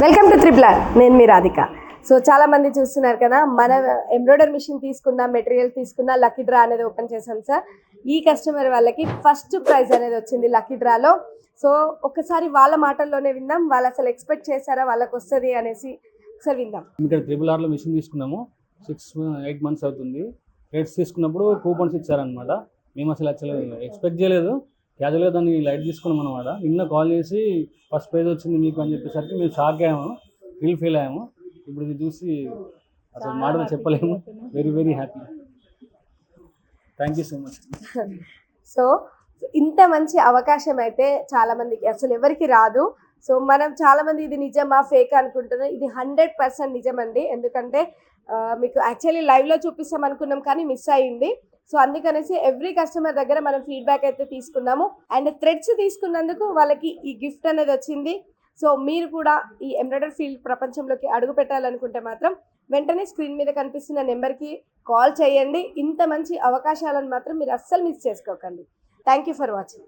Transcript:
Welcome to త్రిప్లర్. నేను మీ Radhika. So చాలా మంది చూస్తున్నారు కదా, మన ఎంబ్రాయిడరీ మిషన్ తీసుకున్న మెటీరియల్ తీసుకున్న లక్కీ డ్రా అనేది ఓపెన్ చేశాం సార్. ఈ కస్టమర్ వాళ్ళకి ఫస్ట్ ప్రైజ్ అనేది వచ్చింది లక్కీ డ్రాలో. సో ఒకసారి వాళ్ళ మాటల్లోనే విందాం, వాళ్ళు అసలు ఎక్స్పెక్ట్ చేశారా వాళ్ళకి వస్తుంది అనేసి ఒకసారి విందాం. ఇక్కడ RRRలో మిషన్ తీసుకున్నాము, 6-8 months అవుతుంది. రేట్స్ తీసుకున్నప్పుడు కూపన్స్ ఇచ్చారనమాట. మేము అసలు ఎక్స్పెక్ట్ చేయలేదు, క్యాజువల్గా దాన్ని లైట్ తీసుకున్నాం అనమాట. నిన్న కాల్ చేసి ఫస్ట్ ప్రైజ్ వచ్చింది మీకు అని చెప్పేసరికి మేము షాక్ అయ్యాము, ఫీల్ అయ్యాము. ఇప్పుడు ఇది చూసి అసలు మాటలు చెప్పలేము. Very very happy. Thank you so much. So ఇంత మంచి అవకాశం అయితే చాలా మందికి అసలు ఎవరికి రాదు. సో మనం చాలా మంది ఇది నిజమా ఫేక్ అనుకుంటున్నాం. ఇది 100% నిజమండి. ఎందుకంటే మీకు యాక్చువల్లీ లైవ్లో చూపిస్తాం అనుకున్నాం కానీ మిస్ అయ్యింది. సో అందుకనేసి ఎవ్రీ కస్టమర్ దగ్గర మనం ఫీడ్బ్యాక్ అయితే తీసుకున్నాము. అండ్ థ్రెడ్స్ తీసుకున్నందుకు వాళ్ళకి ఈ గిఫ్ట్ అనేది వచ్చింది. సో మీరు కూడా ఈ ఎంబ్రాయిడరీ ఫీల్డ్ ప్రపంచంలోకి అడుగు పెట్టాలనుకుంటే మాత్రం వెంటనే స్క్రీన్ మీద కనిపిస్తున్న నెంబర్కి కాల్ చేయండి. ఇంత మంచి అవకాశాలను మాత్రం మీరు అస్సలు మిస్ చేసుకోకండి. Thank you for watching.